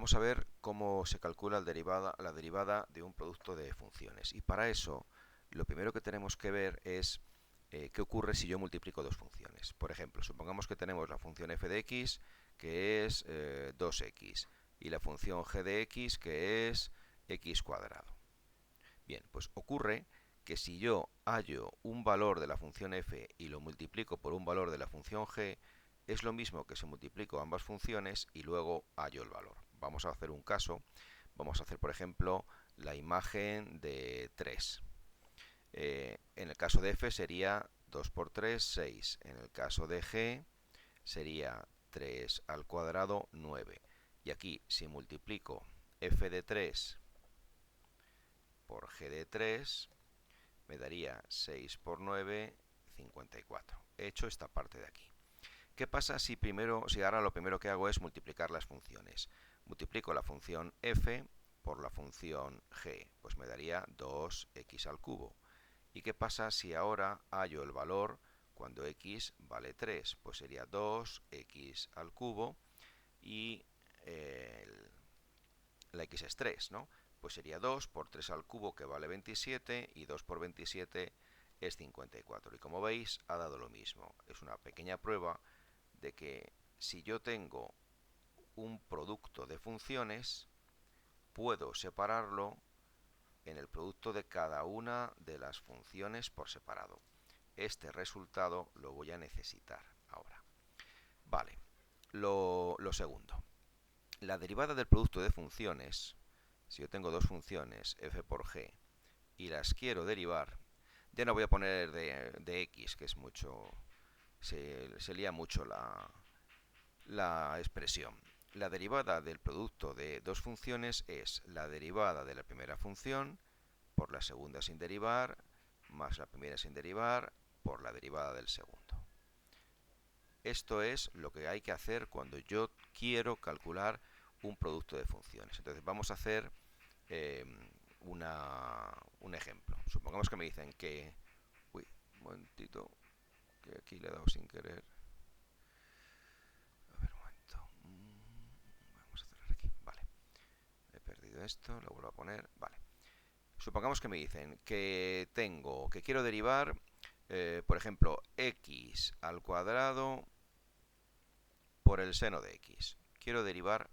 vamos a ver cómo se calcula la derivada de un producto de funciones. Y para eso, lo primero que tenemos que ver es qué ocurre si yo multiplico dos funciones. Por ejemplo, supongamos que tenemos la función f de x, que es 2x, y la función g de x, que es x cuadrado. Bien, pues ocurre que si yo hallo un valor de la función f y lo multiplico por un valor de la función g, es lo mismo que si multiplico ambas funciones y luego hallo el valor. Vamos a hacer un caso. Vamos a hacer, por ejemplo, la imagen de 3. En el caso de f sería 2 por 3, 6. En el caso de g sería 3 al cuadrado, 9. Y aquí, si multiplico f de 3 por g de 3, me daría 6 por 9, 54. He hecho esta parte de aquí. ¿Qué pasa si ahora lo primero que hago es multiplicar las funciones? Multiplico la función f por la función g, pues me daría 2x al cubo. ¿Y qué pasa si ahora hallo el valor cuando x vale 3? Pues sería 2x al cubo y la x es 3, ¿no? Pues sería 2 por 3 al cubo, que vale 27, y 2 por 27 es 54. Y como veis, ha dado lo mismo. Es una pequeña prueba de que si yo tengo un producto de funciones, puedo separarlo en el producto de cada una de las funciones por separado. Este resultado lo voy a necesitar ahora. Vale, lo segundo. La derivada del producto de funciones, si yo tengo dos funciones, f por g, y las quiero derivar, ya no voy a poner de x, que es mucho, se lía mucho la expresión. La derivada del producto de dos funciones es la derivada de la primera función por la segunda sin derivar, más la primera sin derivar, por la derivada del segundo. Esto es lo que hay que hacer cuando yo quiero calcular un producto de funciones. Entonces vamos a hacer eh, un ejemplo. Supongamos que me dicen que... Uy, un momentito, que aquí le he dado sin querer. A ver, un momento. Vamos a cerrar aquí. Vale. He perdido esto, lo vuelvo a poner. Vale. Supongamos que me dicen que quiero derivar, por ejemplo, x al cuadrado por el seno de x. Quiero derivar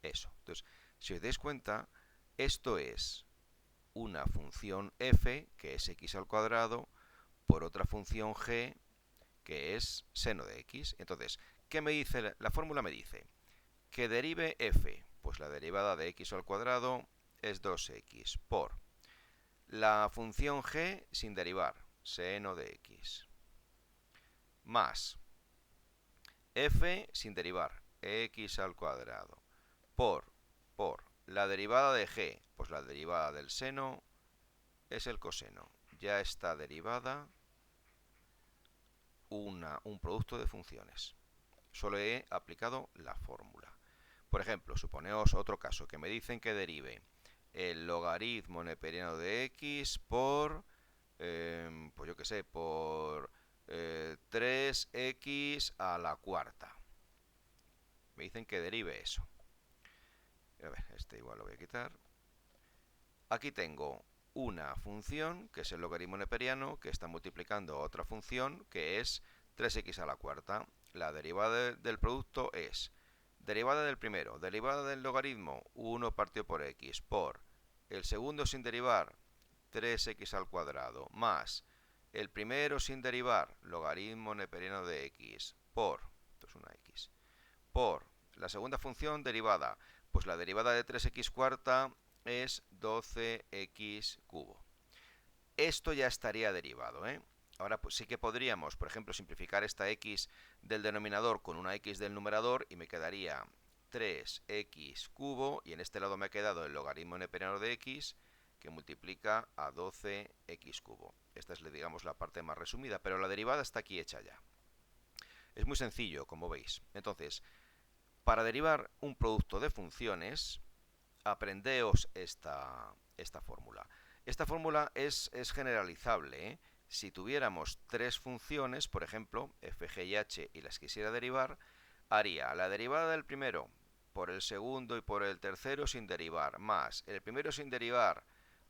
eso. Entonces, si os dais cuenta, esto es una función f, que es x al cuadrado, por otra función g, que es seno de x. Entonces, ¿qué me dice? La fórmula me dice que derive f, pues la derivada de x al cuadrado es 2x por la función g sin derivar, seno de x, más f sin derivar, x al cuadrado, por la derivada de g, pues la derivada del seno es el coseno. Ya está derivada un producto de funciones. Solo he aplicado la fórmula. Por ejemplo, suponeos otro caso, que me dicen que derive el logaritmo neperiano de x por, pues yo qué sé, por 3x a la cuarta. Me dicen que derive eso. A ver, este igual lo voy a quitar. Aquí tengo una función, que es el logaritmo neperiano, que está multiplicando otra función, que es 3x a la cuarta. La derivada del producto es derivada del primero, derivada del logaritmo, 1 partido por x, por el segundo sin derivar, 3x al cuadrado, más el primero sin derivar, logaritmo neperiano de x, por, esto es una x, por la segunda función derivada, pues la derivada de 3x cuarta es 12x cubo. Esto ya estaría derivado, ¿eh? Ahora pues sí que podríamos, por ejemplo, simplificar esta x del denominador con una x del numerador y me quedaría 3x cubo, y en este lado me ha quedado el logaritmo neperiano de x, que multiplica a 12x cubo. Esta es, digamos, la parte más resumida, pero la derivada está aquí hecha ya. Es muy sencillo, como veis. Entonces, para derivar un producto de funciones, aprendeos esta fórmula. Esta fórmula es generalizable, ¿eh? Si tuviéramos tres funciones, por ejemplo, f, g y h, y las quisiera derivar, haría la derivada del primero por el segundo y por el tercero sin derivar, más el primero sin derivar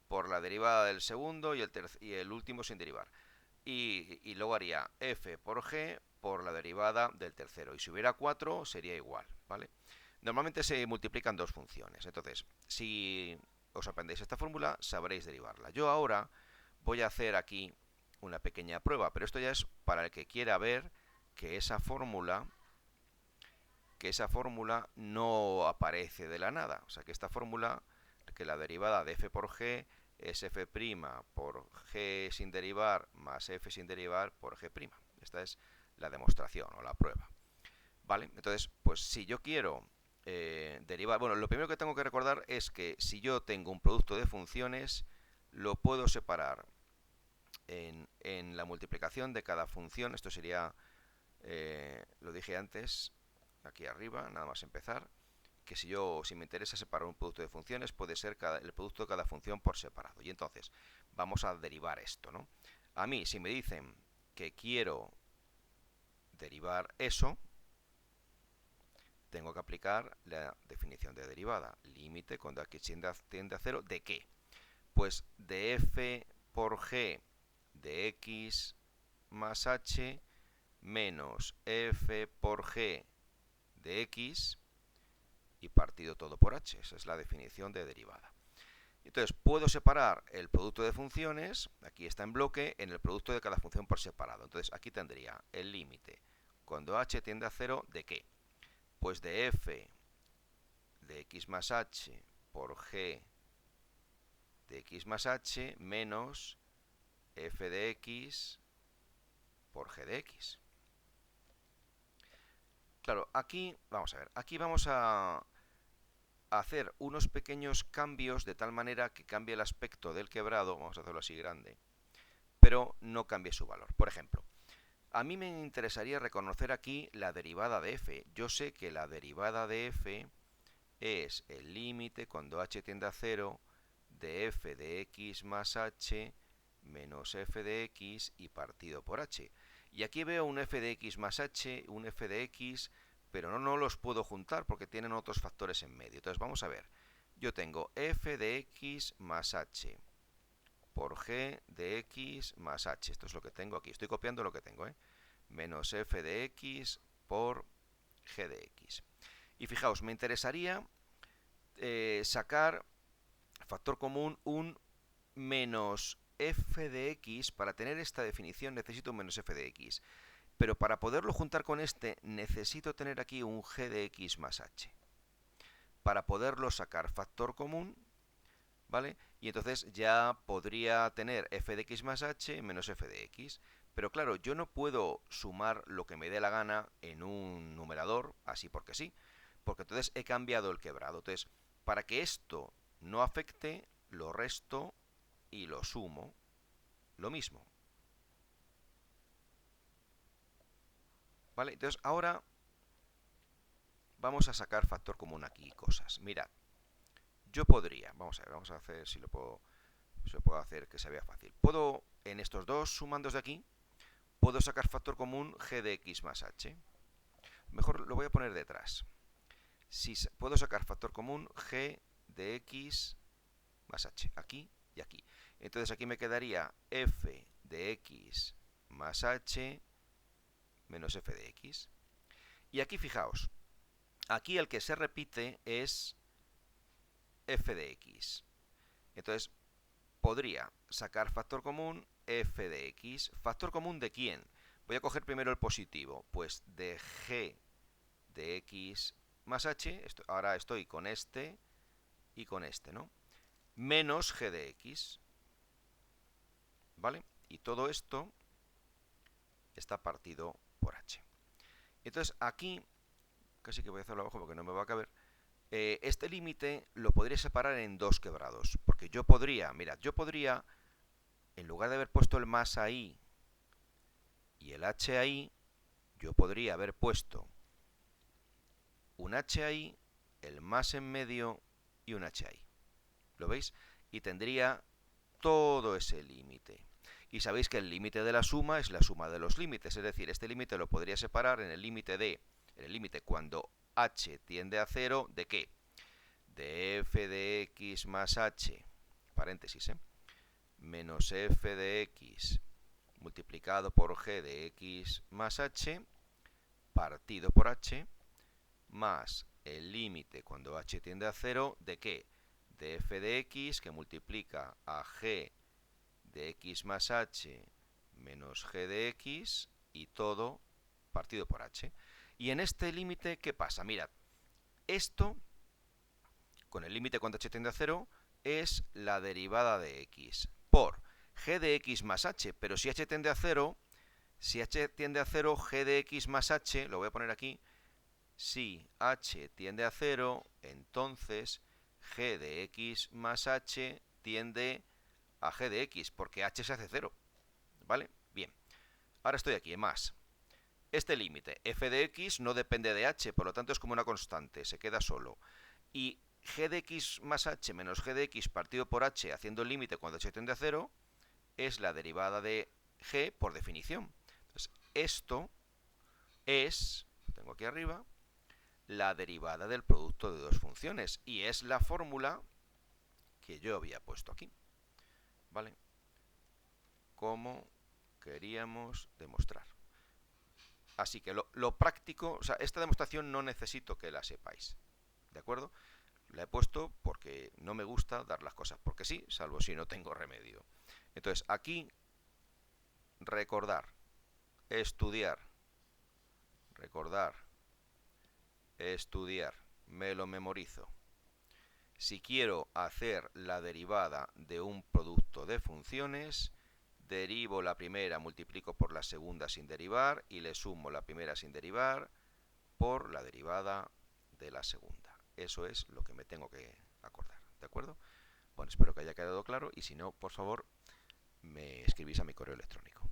por la derivada del segundo y el último sin derivar. Y luego haría f por g por la derivada del tercero. Y si hubiera 4 sería igual, ¿vale? Normalmente se multiplican dos funciones. Entonces, si os aprendéis esta fórmula, sabréis derivarla. Yo ahora voy a hacer aquí una pequeña prueba, pero esto ya es para el que quiera ver que esa fórmula no aparece de la nada. O sea, que esta fórmula, que la derivada de f por g es f' por g sin derivar más f sin derivar por g'. Esta es la demostración o la prueba. ¿Vale? Entonces, pues si yo quiero derivar... Bueno, lo primero que tengo que recordar es que si yo tengo un producto de funciones, lo puedo separar en la multiplicación de cada función. Esto sería, lo dije antes, aquí arriba, nada más empezar, que si me interesa separar un producto de funciones, puede ser el producto de cada función por separado. Y entonces, vamos a derivar esto, ¿no? A mí, si me dicen que quiero derivar eso, tengo que aplicar la definición de derivada. Límite cuando x tiende a 0, ¿de qué? Pues de f por g de x más h menos f por g de x y partido todo por h. Esa es la definición de derivada. Entonces, puedo separar el producto de funciones, aquí está en bloque, en el producto de cada función por separado. Entonces, aquí tendría el límite cuando h tiende a 0, ¿de qué? Pues de f de x más h por g de x más h menos f de x por g de x. Claro, aquí, vamos a ver, aquí vamos a hacer unos pequeños cambios de tal manera que cambie el aspecto del quebrado, vamos a hacerlo así grande, pero no cambie su valor. Por ejemplo, a mí me interesaría reconocer aquí la derivada de f. Yo sé que la derivada de f es el límite cuando h tiende a 0 de f de x más h menos f de x y partido por h. Y aquí veo un f de x más h, un f de x, pero no los puedo juntar porque tienen otros factores en medio. Entonces vamos a ver. Yo tengo f de x más h por g de x más h. Esto es lo que tengo aquí. Estoy copiando lo que tengo, ¿eh? Menos f de x por g de x. Y fijaos, me interesaría sacar factor común un menos f de x. Para tener esta definición necesito un menos f de x. Pero para poderlo juntar con este necesito tener aquí un g de x más h. Para poderlo sacar factor común, ¿vale? Y entonces ya podría tener f de x más h menos f de x. Pero claro, yo no puedo sumar lo que me dé la gana en un numerador, así porque sí, porque entonces he cambiado el quebrado. Entonces, para que esto no afecte, lo resto y lo sumo, lo mismo. ¿Vale? Entonces, ahora vamos a sacar factor común aquí, cosas. Mirad, yo podría, vamos a ver, vamos a hacer si lo puedo hacer que se vea fácil. Puedo, en estos dos sumandos de aquí, puedo sacar factor común g de x más h. Mejor lo voy a poner detrás. Si puedo sacar factor común g de x más h, aquí y aquí. Entonces aquí me quedaría f de x más h menos f de x. Y aquí fijaos, aquí el que se repite es f de x. Entonces podría sacar factor común f de x. ¿Factor común de quién? Voy a coger primero el positivo, pues de g de x más h, ahora estoy con este y con este, ¿no? Menos g de x, ¿vale? Y todo esto está partido por h. Entonces aquí, casi que voy a hacerlo abajo porque no me va a caber, este límite lo podría separar en dos quebrados, porque yo podría, mirad, yo podría, en lugar de haber puesto el más ahí y el h ahí, yo podría haber puesto un h ahí, el más en medio y un h ahí. ¿Lo veis? Y tendría todo ese límite. Y sabéis que el límite de la suma es la suma de los límites, es decir, este límite lo podría separar en el límite cuando h tiende a 0, ¿de qué? De f de x más h, paréntesis, menos f de x multiplicado por g de x más h, partido por h, más el límite cuando h tiende a 0, ¿de qué? De f de x, que multiplica a g de x más h menos g de x, y todo partido por h. Y en este límite, ¿qué pasa? Mirad, esto, con el límite cuando h tiende a 0, es la derivada de x por g de x más h, pero si h tiende a 0, si h tiende a 0, g de x más h, lo voy a poner aquí, si h tiende a 0, entonces g de x más h tiende a g de x, porque h se hace 0, ¿vale? Bien, ahora estoy aquí, más. Este límite, f de x, no depende de h, por lo tanto es como una constante, se queda solo. Y g de x más h menos g de x partido por h, haciendo el límite cuando h tiende a 0, es la derivada de g por definición. Entonces, esto es, lo tengo aquí arriba, la derivada del producto de dos funciones. Y es la fórmula que yo había puesto aquí. ¿Vale? Como queríamos demostrar. Así que lo práctico, o sea, esta demostración no necesito que la sepáis. ¿De acuerdo? La he puesto porque no me gusta dar las cosas porque sí, salvo si no tengo remedio. Entonces, aquí, recordar, estudiar, recordar, estudiar, me lo memorizo. Si quiero hacer la derivada de un producto de funciones, derivo la primera, multiplico por la segunda sin derivar y le sumo la primera sin derivar por la derivada de la segunda. Eso es lo que me tengo que acordar, ¿de acuerdo? Bueno, espero que haya quedado claro y si no, por favor, me escribís a mi correo electrónico.